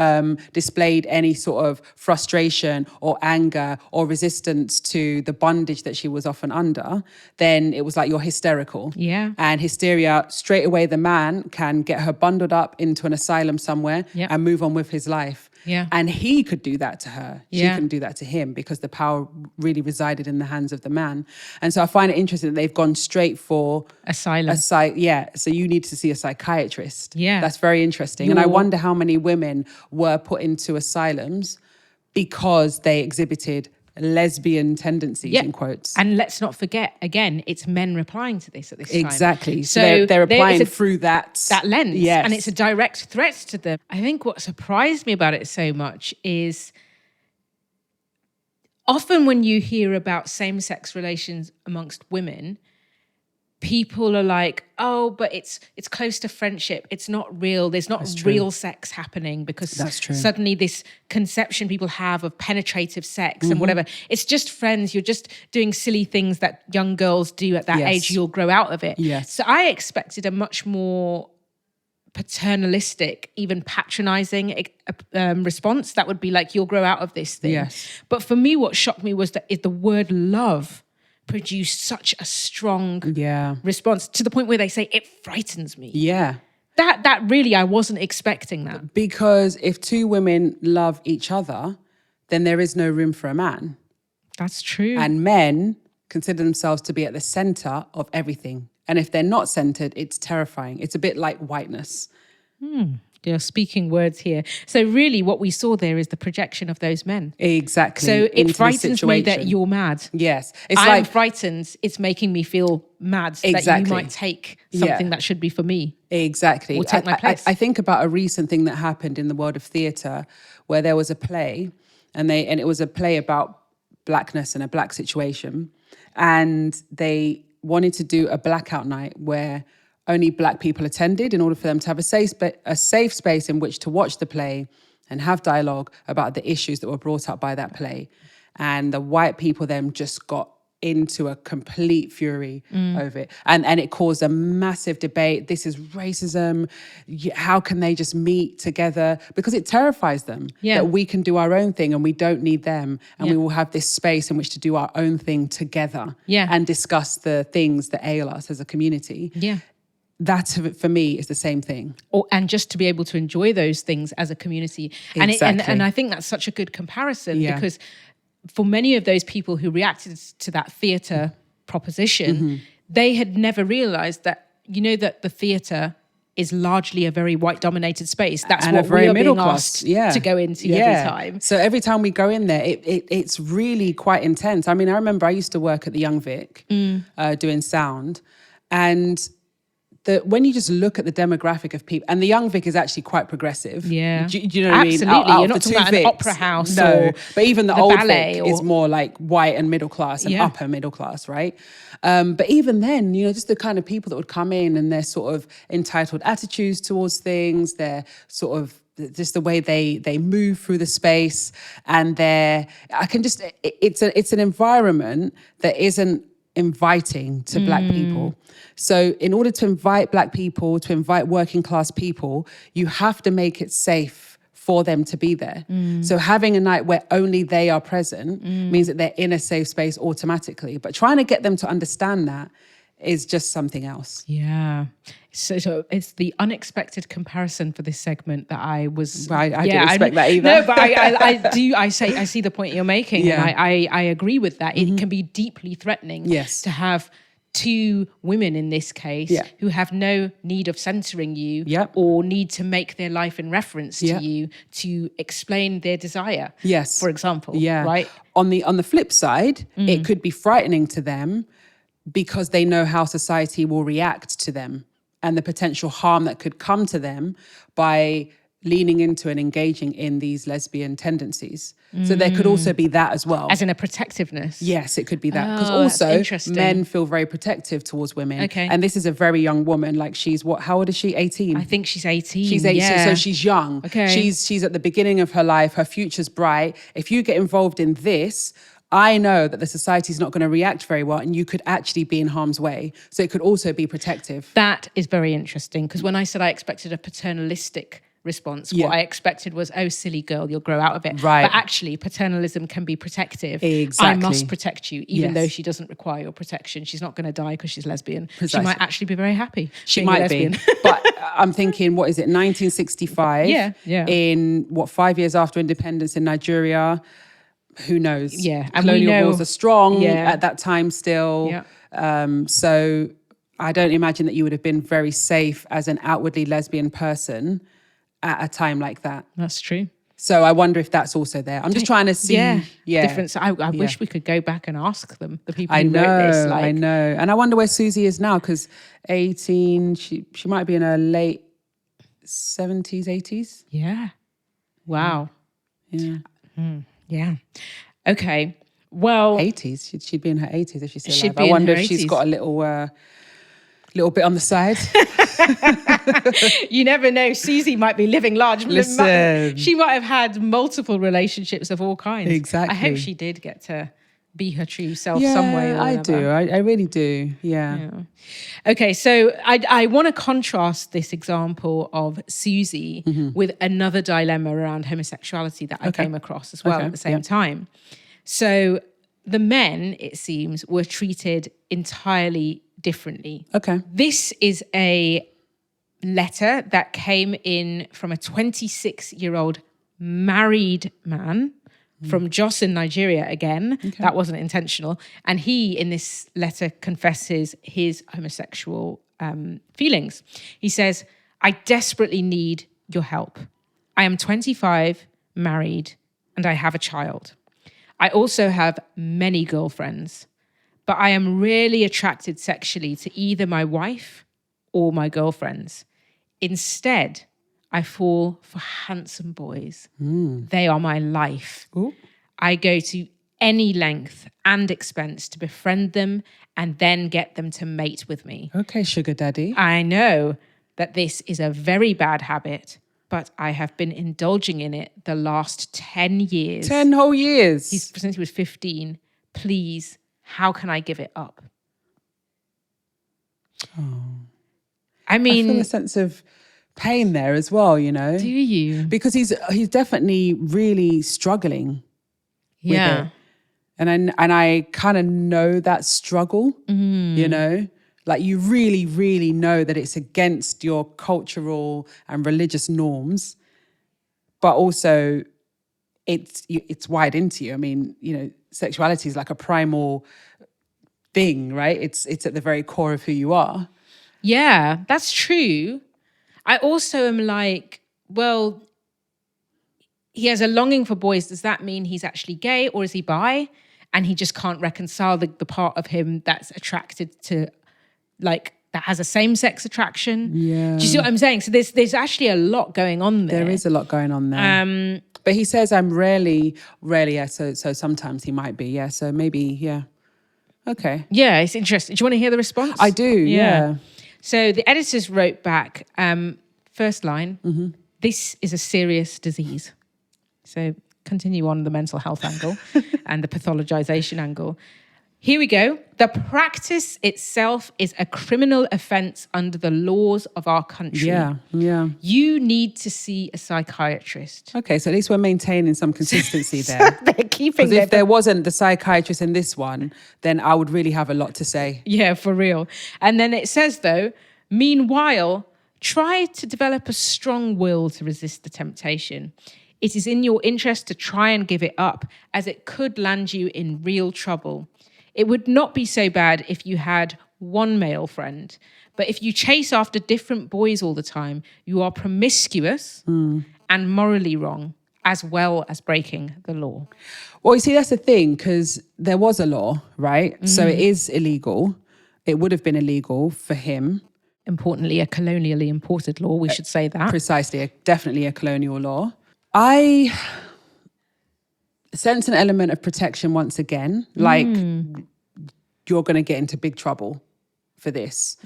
displayed any sort of frustration or anger or resistance to the bondage that she was often under, then it was like, you're hysterical. Yeah. And hysteria, straight away the man can get her bundled up into an asylum somewhere Yep. and move on with his life. Yeah. And he could do that to her. She Yeah. couldn't do that to him because the power really resided in the hands of the man. And so I find it interesting that they've gone straight for Asylum. so you need to see a psychiatrist. Yeah. That's very interesting. And I wonder how many women were put into asylums because they exhibited lesbian tendencies, in quotes. And let's not forget, again, it's men replying to this at this time. Exactly. So So they're applying there is through that lens. Yes. And it's a direct threat to them. I think what surprised me about it so much is often when you hear about same-sex relations amongst women, people are like, oh, but it's close to friendship. It's not real. There's not real sex happening because That's true. suddenly this conception people have of penetrative sex and whatever, it's just friends. You're just doing silly things that young girls do at that Yes. age. You'll grow out of it. Yes. So I expected a much more paternalistic, even patronizing response that would be like, you'll grow out of this thing. Yes. But for me, what shocked me was that the word love produced such a strong response to the point where they say it frightens me. Yeah. That really, I wasn't expecting that. Because if two women love each other, then there is no room for a man. That's true. And men consider themselves to be at the center of everything. And if they're not centered, it's terrifying. It's a bit like whiteness. You're speaking words here. So really what we saw there is the projection of those men. Exactly. So it into the frightens me that situation. you're mad. Yes. It's I'm like, frightened. It's making me feel mad that Exactly. you might take something that should be for me. exactly. Or take my place. I think about a recent thing that happened in the world of theatre where there was a play and it was a play about blackness and a black situation. And they wanted to do a blackout night where only black people attended in order for them to have a safe space in which to watch the play and have dialogue about the issues that were brought up by that play. And the white people then just got into a complete fury over it. And it caused a massive debate. This is racism. How can they just meet together? Because it terrifies them that we can do our own thing and we don't need them. And we will have this space in which to do our own thing together and discuss the things that ail us as a community. Yeah. That, for me, is the same thing. And just to be able to enjoy those things as a community. Exactly. And I think that's such a good comparison because for many of those people who reacted to that theatre proposition, they had never realised that, that the theatre is largely a very white-dominated space. That's and what a very we are middle being class asked to go into every time. So every time we go in there, it's really quite intense. I mean, I remember I used to work at the Young Vic doing sound, and when you just look at the demographic of people, and the Young Vic is actually quite progressive. Yeah. Do you know what I mean? Absolutely. You're not the talking about an opera house or but even the old Vic or is more like white and middle class and upper middle class, right? But even then, just the kind of people that would come in and their sort of entitled attitudes towards things, their sort of just the way they move through the space, and it's an environment that isn't inviting to Black people. So in order to invite Black people, to invite working class people, you have to make it safe for them to be there. So having a night where only they are present means that they're in a safe space automatically. But trying to get them to understand that is just something else. Yeah. So it's the unexpected comparison for this segment that I was. I didn't expect that either. No, but I see the point you're making, and I agree with that. It can be deeply threatening to have two women in this case who have no need of censoring you or need to make their life in reference to you to explain their desire. Yes. For example. Yeah. Right. On the flip side, it could be frightening to them because they know how society will react to them and the potential harm that could come to them by leaning into and engaging in these lesbian tendencies. So there could also be that as well. As in a protectiveness. Yes, it could be that. Because also men feel very protective towards women. Okay. And this is a very young woman. Like how old is she? 18? I think she's 18. She's 18, so she's young. Okay. She's at the beginning of her life. Her future's bright. If you get involved in this, I know that the society's not going to react very well and you could actually be in harm's way. So it could also be protective. That is very interesting because when I said I expected a paternalistic response, what I expected was, oh, silly girl, you'll grow out of it. Right. But actually, paternalism can be protective. Exactly. I must protect you, even though she doesn't require your protection. She's not going to die because she's lesbian. Precisely. She might actually be very happy. She might be. But I'm thinking, what is it, 1965? Yeah. In 5 years after independence in Nigeria? Who knows? Yeah. And colonial wars are strong at that time still. Yeah. So I don't imagine that you would have been very safe as an outwardly lesbian person at a time like that. That's true. So I wonder if that's also there. I'm just trying to see difference. I wish we could go back and ask them, the people who wrote this. I know. And I wonder where Susie is now, because 18, she might be in her late 70s, 80s. Yeah. Wow. Yeah. Yeah. Okay. Well, 80s. She'd be in her 80s if she's still she'd alive. be I in wonder her if she's 80s. got a little bit on the side. You never know. Susie might be living large. Listen. She might have had multiple relationships of all kinds. Exactly. I hope she did get to be her true self some way. I do. I really do. Yeah. Okay, so I want to contrast this example of Susie with another dilemma around homosexuality that I came across as well at the same time. So the men, it seems, were treated entirely differently. Okay. This is a letter that came in from a 26-year-old married man from Jos in Nigeria again. Okay. That wasn't intentional. And he, in this letter, confesses his homosexual feelings. He says, I desperately need your help. I am 25, married, and I have a child. I also have many girlfriends, but I am rarely attracted sexually to either my wife or my girlfriends. Instead, I fall for handsome boys. They are my life. Ooh. I go to any length and expense to befriend them and then get them to mate with me. Okay, sugar daddy. I know that this is a very bad habit, but I have been indulging in it the last 10 years. 10 whole years. Since he was 15. Please how can I give it up? I feel a sense of pain there as well, you know. Do you? Because he's definitely really struggling with it. And I kind of know that struggle, you know. Like you really, really know that it's against your cultural and religious norms, but also it's wired into you. I mean, you know, sexuality is like a primal thing, right? It's at the very core of who you are. Yeah, that's true. I also am like, well, he has a longing for boys. Does that mean he's actually gay or is he bi? And he just can't reconcile the part of him that's attracted to, like, that has a same-sex attraction. Yeah. Do you see what I'm saying? So there's actually a lot going on there. There is a lot going on there. But he says I'm rarely, yeah. So sometimes he might be, yeah. So maybe, yeah. Okay. Yeah, it's interesting. Do you want to hear the response? I do, yeah. So the editors wrote back, first line, this is a serious disease. So continue on the mental health angle and the pathologization angle. Here we go. The practice itself is a criminal offense under the laws of our country. Yeah. You need to see a psychiatrist. Okay, so at least we're maintaining some consistency there. They're keeping Because if there wasn't the psychiatrist in this one, then I would really have a lot to say. Yeah, for real. And then it says, though, meanwhile, try to develop a strong will to resist the temptation. It is in your interest to try and give it up, as it could land you in real trouble. It would not be so bad if you had one male friend, but if you chase after different boys all the time, you are promiscuous and morally wrong, as well as breaking the law. Well, you see, that's the thing, because there was a law, right? So it is illegal. It would have been illegal for him. Importantly, a colonially imported law, we should say that. Precisely, definitely a colonial law. I sense an element of protection once again, like you're going to get into big trouble for this.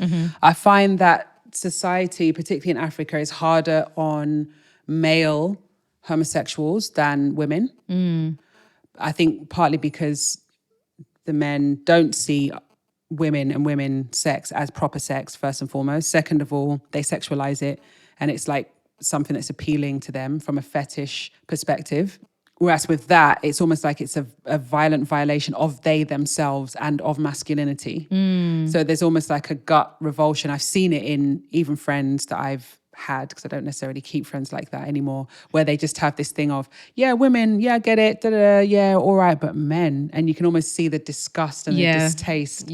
I find that society, particularly in Africa, is harder on male homosexuals than women. I think partly because the men don't see women and women's sex as proper sex, first and foremost. Second of all, they sexualize it, and it's like something that's appealing to them from a fetish perspective. Whereas with that, it's almost like it's a violent violation of they themselves and of masculinity. So there's almost like a gut revulsion. I've seen it in even friends that I've had, because I don't necessarily keep friends like that anymore, where they just have this thing of, yeah, women, yeah, get it, yeah, all right, but men. And you can almost see the disgust and the distaste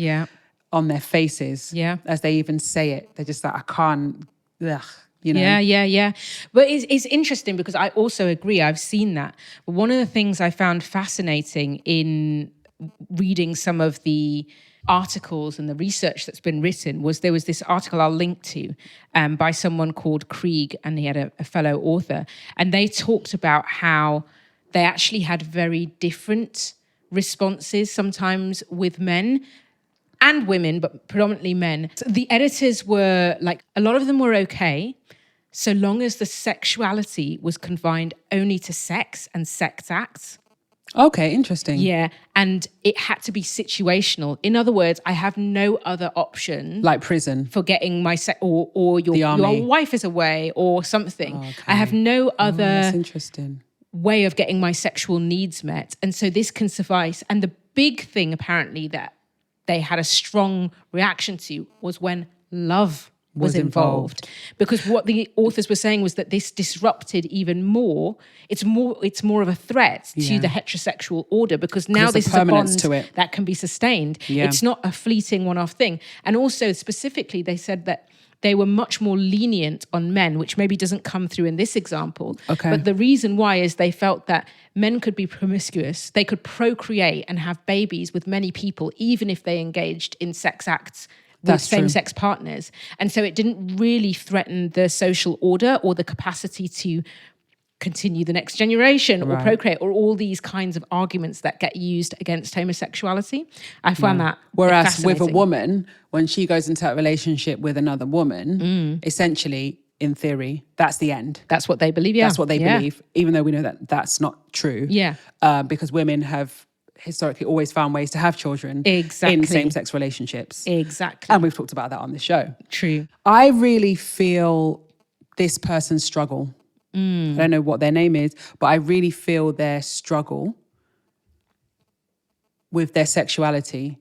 on their faces as they even say it. They're just like, I can't, ugh. You know? Yeah. But it's interesting because I also agree. I've seen that. But one of the things I found fascinating in reading some of the articles and the research that's been written was there was this article I'll link to by someone called Krieg, and he had a fellow author. And they talked about how they actually had very different responses sometimes with men and women, but predominantly men. So the editors were like, a lot of them were okay, so long as the sexuality was confined only to sex and sex acts. Okay, interesting. Yeah, and it had to be situational. In other words, I have no other option. Like prison. For getting my or your wife is away or something. Oh, okay. I have no other that's interesting. Way of getting my sexual needs met. And so this can suffice. And the big thing apparently that they had a strong reaction to was when love was involved. Because what the authors were saying was that this disrupted even more. It's more of a threat to the heterosexual order, because now this is a bond that can be sustained. Yeah. It's not a fleeting one-off thing. And also specifically, they said that they were much more lenient on men, which maybe doesn't come through in this example. Okay. But the reason why is they felt that men could be promiscuous, they could procreate and have babies with many people, even if they engaged in sex acts with same-sex partners. And so it didn't really threaten the social order or the capacity to continue the next generation or procreate, or all these kinds of arguments that get used against homosexuality. I found that Whereas with a woman, when she goes into a relationship with another woman, essentially, in theory, that's the end. That's what they believe, yeah. That's what they believe, even though we know that that's not true. Yeah. Because women have historically always found ways to have children Exactly. in same-sex relationships. Exactly. And we've talked about that on the show. True. I really feel this person's struggle. I don't know what their name is, but I really feel their struggle with their sexuality.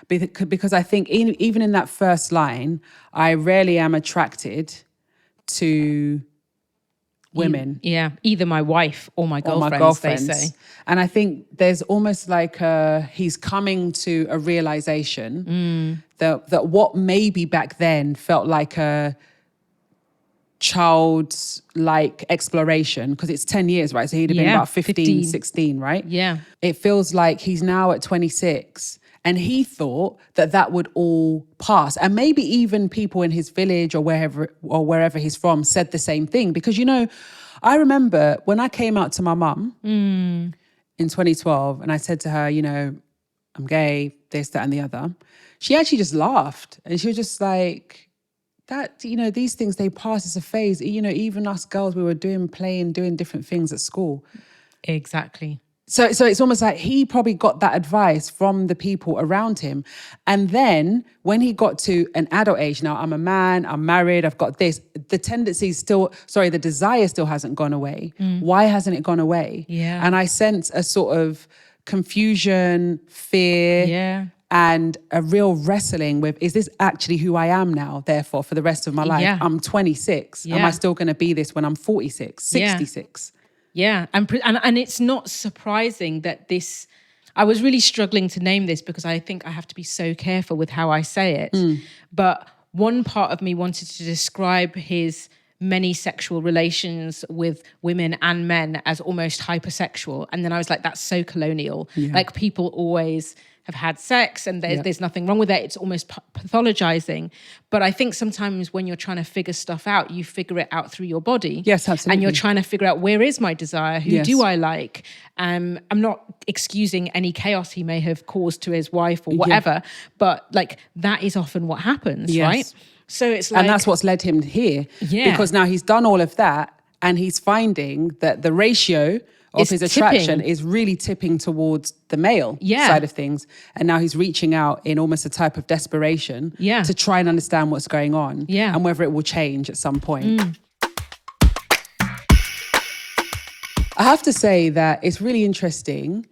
Because I think even in that first line, I rarely am attracted to women. Either my wife or my girlfriends, they say. And I think there's almost like he's coming to a realization that what maybe back then felt like a childlike exploration, because it's 10 years, right? So he'd have been about 15, 16, right? Yeah. It feels like he's now at 26 and he thought that would all pass. And maybe even people in his village or wherever he's from said the same thing. Because, I remember when I came out to my mum in 2012 and I said to her, I'm gay, this, that, and the other. She actually just laughed and she was just like, that, these things, they pass, it's a phase. Even us girls, we were doing different things at school. Exactly. So it's almost like he probably got that advice from the people around him. And then when he got to an adult age, now I'm a man, I'm married, I've got this, the desire still hasn't gone away. Why hasn't it gone away? Yeah. And I sense a sort of confusion, fear, and a real wrestling with, is this actually who I am now, therefore, for the rest of my life? Yeah. I'm 26. Yeah. Am I still going to be this when I'm 46, 66? Yeah. And it's not surprising that this... I was really struggling to name this because I think I have to be so careful with how I say it. But one part of me wanted to describe his many sexual relations with women and men as almost hypersexual. And then I was like, that's so colonial. Yeah. Like people always have had sex and there's nothing wrong with it. It's almost pathologizing. But I think sometimes when you're trying to figure stuff out, you figure it out through your body. Yes, absolutely. And you're trying to figure out, where is my desire? Who do I like? I'm not excusing any chaos he may have caused to his wife or whatever, but like that is often what happens, right? So it's like... And that's what's led him here. Yeah. Because now he's done all of that and he's finding that the ratio of his attraction is really tipping towards the male side of things. And now he's reaching out in almost a type of desperation to try and understand what's going on and whether it will change at some point. I have to say that it's really interesting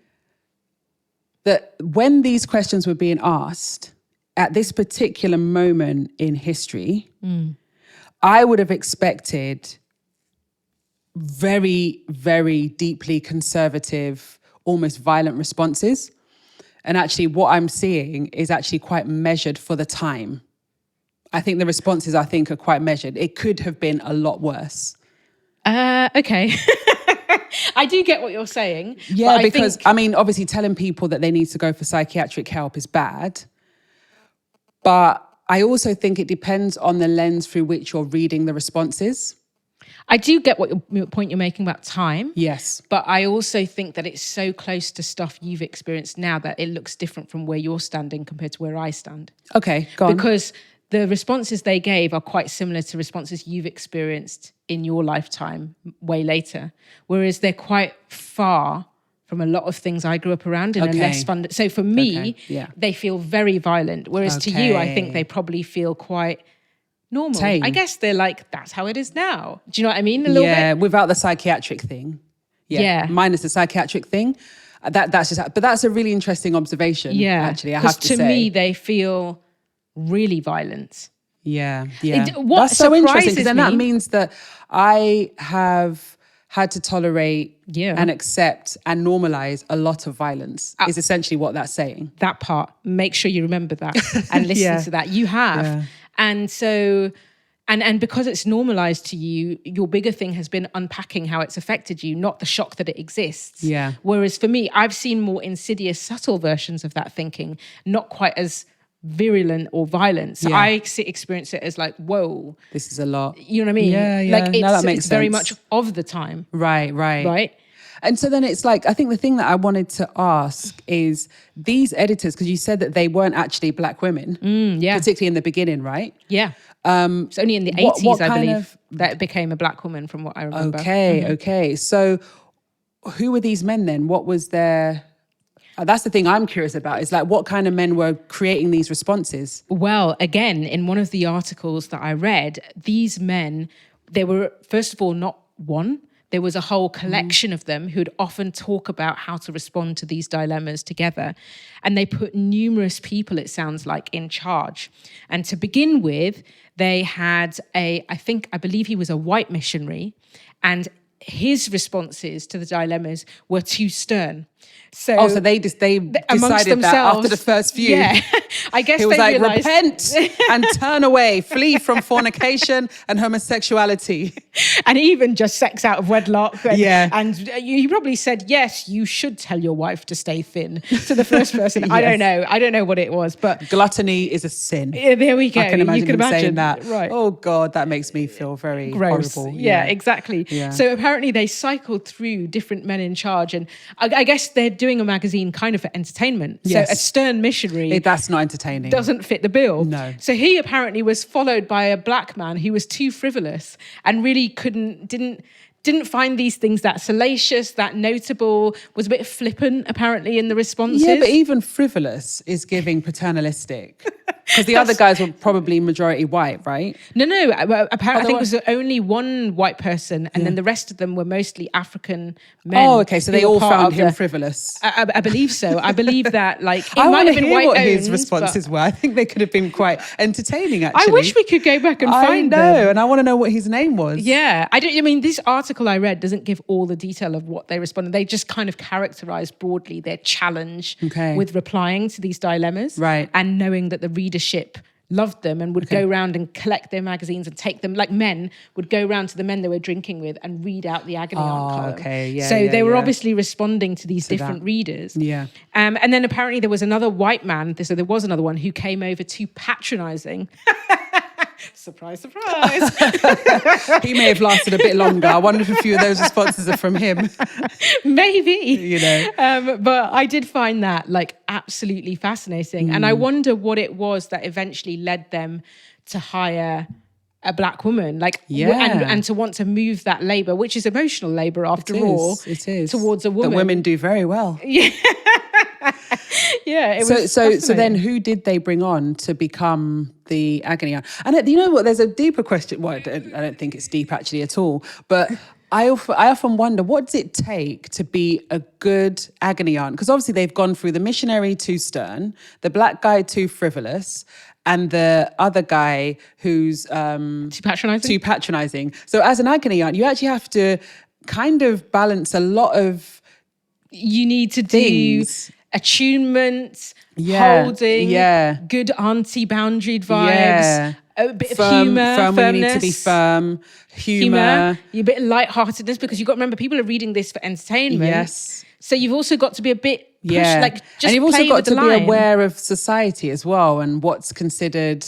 that when these questions were being asked at this particular moment in history, I would have expected very, very deeply conservative, almost violent responses. And actually what I'm seeing is actually quite measured for the time. I think the responses, are quite measured. It could have been a lot worse. Okay. I do get what you're saying. Yeah, because, obviously telling people that they need to go for psychiatric help is bad. But I also think it depends on the lens through which you're reading the responses. I do get what your point you're making about time. Yes. But I also think that it's so close to stuff you've experienced now that it looks different from where you're standing compared to where I stand. Okay, go on. Because the responses they gave are quite similar to responses you've experienced in your lifetime way later. Whereas they're quite far from a lot of things I grew up around in a less fun... So for me, they feel very violent. Whereas to you, I think they probably feel quite... normal. Tame. I guess they're like, that's how it is now. Do you know what I mean? A little bit? Without the psychiatric thing. Yeah. Minus the psychiatric thing. That's just, but that's a really interesting observation. Yeah. Actually, I have to say. Because to me, they feel really violent. Yeah. What that's so interesting, because then me, that means that I have had to tolerate and accept and normalize a lot of violence is essentially what that's saying. That part, make sure you remember that and listen to that. You have. Yeah. And so, and because it's normalized to you, your bigger thing has been unpacking how it's affected you, not the shock that it exists. Yeah. Whereas for me, I've seen more insidious, subtle versions of that thinking, not quite as virulent or violent. So I experience it as like, whoa. This is a lot. You know what I mean? Yeah. Like that makes it's sense. very much of the time. Right. And so then it's like, I think the thing that I wanted to ask is these editors, because you said that they weren't actually Black women, particularly in the beginning, right? Yeah. It's only in the 80s, I believe, that it became a Black woman from what I remember. Okay. So who were these men then? What was their... That's the thing I'm curious about, is like what kind of men were creating these responses? Well, again, in one of the articles that I read, these men, they were, first of all, not one. There was a whole collection of them who'd often talk about how to respond to these dilemmas together. And they put numerous people, it sounds like, in charge. And to begin with, they had I believe he was a white missionary, and his responses to the dilemmas were too stern. So they decided that after the first few. Yeah, I guess he was they like, realized, repent and turn away, flee from fornication and homosexuality. and even just sex out of wedlock. And, Yeah. and he probably said, yes, you should tell your wife to stay thin to the first person. Yes. I don't know what it was, but Gluttony is a sin. yeah, there we go. I can imagine you can him imagine saying that. Right. Oh God, that makes me feel very Gross. horrible. Yeah, exactly. Yeah. So apparently they cycled through different men in charge, and I guess they're doing a magazine kind of for entertainment. Yes. So a stern missionary That's not entertaining. doesn't fit the bill. No. So he apparently was followed by a black man who was too frivolous and really didn't find these things that salacious, that notable, was a bit flippant apparently in the responses. Yeah, but even frivolous is giving paternalistic. Because the other guys were probably majority white, right? No. Apparently, I think it was only one white person, and then the rest of them were mostly African men. Oh, okay. So they who were all part found of him frivolous. I believe so. I believe that, like, it I might want have to been hear what white-owned, his responses but were. I think they could have been quite entertaining, actually. I wish we could go back and I find know, them. and I want to know what his name was. Yeah, I mean, this article I read doesn't give all the detail of what they responded. They just kind of characterized broadly their challenge with replying to these dilemmas, Right. and knowing that the readership loved them and would go around and collect their magazines and take them, like men would go around to the men they were drinking with and read out the agony-aunt column. Okay, yeah, so yeah, they were yeah. obviously responding to these different readers. Yeah. And then apparently there was another white man, so there was another one who came over too patronizing. Surprise, surprise. He may have lasted a bit longer. I wonder if a few of those responses are from him. Maybe. You know. But I did find that like absolutely fascinating. And I wonder what it was that eventually led them to hire a black woman, like, and to want to move that labor, which is emotional labor after all, it is towards a woman. The women do very well. Yeah, it was So then fascinating. who did they bring on to become the agony-aunt? And you know what, there's a deeper question. Well, I don't think it's deep actually at all, but I often wonder, what does it take to be a good agony-aunt? Because obviously they've gone through the missionary too stern, the black guy too frivolous, and the other guy who's Too patronizing? too patronizing. So as an agony-aunt, you actually have to kind of balance a lot of You need to things. do attunement, Yeah, holding, yeah. good auntie boundaried vibes, Yeah. a bit firm, of humour, firm when you need to be firmness. firm, humour. A bit of lightheartedness, because you've got to remember people are reading this for entertainment. Yes. So you've also got to be a bit push, Yeah. just and you've also play got with to the be line. aware of society as well and what's considered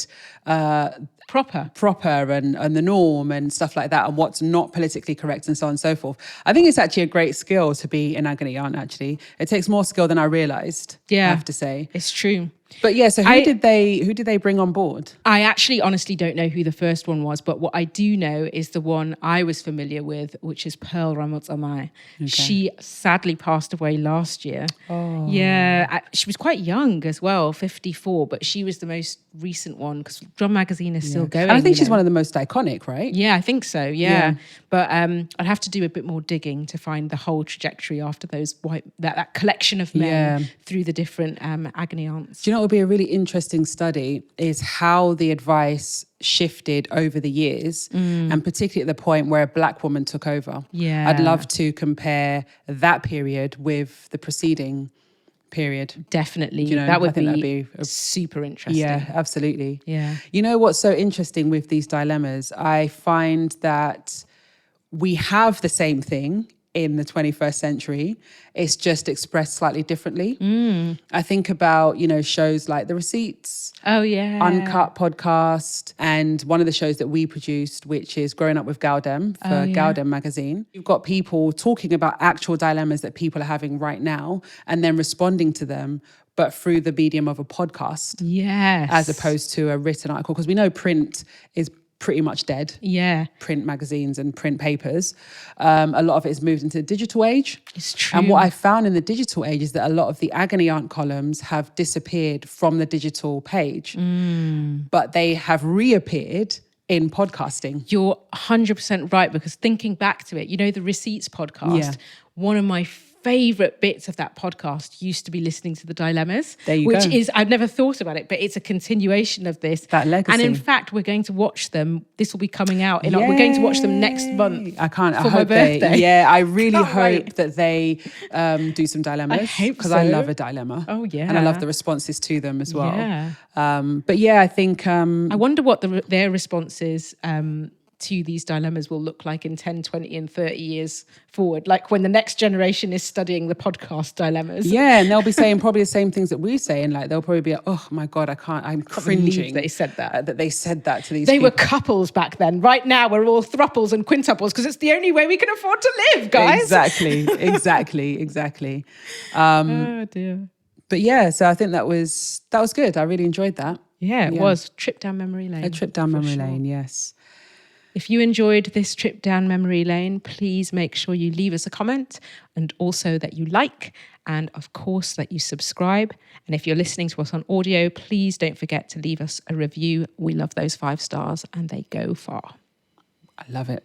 proper. and the norm and stuff like that, and what's not politically correct and so on and so forth. I think it's actually a great skill to be an agony-aunt, actually. It takes more skill than I realised, Yeah. I have to say. It's true. But yeah, so who did they bring on board? I actually honestly don't know who the first one was, but what I do know is the one I was familiar with, which is Pearl Ramotsamai. She sadly passed away last year. Oh. Yeah, she was quite young as well, 54, but she was the most recent one because Drum Magazine is still going. And I think she's one of the most iconic, right? Yeah, I think so. Yeah. But I'd have to do a bit more digging to find the whole trajectory after those that collection of men through the different agony aunts. Do you know what would be a really interesting study is how the advice shifted over the years, and particularly at the point where a black woman took over. Yeah. I'd love to compare that period with the preceding period. Definitely. You know, that would I think that'd be be super interesting. Yeah, absolutely. Yeah. You know what's so interesting with these dilemmas? I find that we have the same thing in the 21st century. It's just expressed slightly differently. I think about, shows like The Receipts, Oh, yeah. Uncut podcast, and one of the shows that we produced, which is Growing Up with gal-dem for gal-dem magazine. You've got people talking about actual dilemmas that people are having right now and then responding to them, but through the medium of a podcast. Yes. As opposed to a written article, because we know print is pretty much dead. Yeah. Print magazines and print papers. A lot of it has moved into the digital age. It's true. And what I found in the digital age is that a lot of the agony-aunt columns have disappeared from the digital page, but they have reappeared in podcasting. You're 100% right, because thinking back to it, you know, the Receipts podcast, one of my favorite bits of that podcast used to be listening to the dilemmas, which is, I've never thought about it, but it's a continuation of this. That legacy. And in fact, we're going to watch them. This will be coming out. We're going to watch them next month. I can't. For I my hope birthday. I really Can't hope wait. that they do some dilemmas. I hope because I so. love a dilemma. Oh, yeah. And I love the responses to them as well. Yeah. But yeah, I think. I wonder what their responses to these dilemmas will look like in 10, 20 and 30 years forward, like when the next generation is studying the podcast dilemmas. Yeah, and they'll be saying probably the same things that we say, and like they'll probably be like, oh my God, I'm cringing they said that. that they said that to these They people. were couples back then. Right now, we're all thruples and quintuples because it's the only way we can afford to live, guys. Exactly. Oh dear. But yeah, so I think that was good. I really enjoyed that. Yeah, it was. Trip down memory lane. A trip down memory lane, yes. If you enjoyed this trip down memory lane, please make sure you leave us a comment, and also that you like, and of course that you subscribe. And if you're listening to us on audio, please don't forget to leave us a review. We love those 5 stars and they go far. I love it.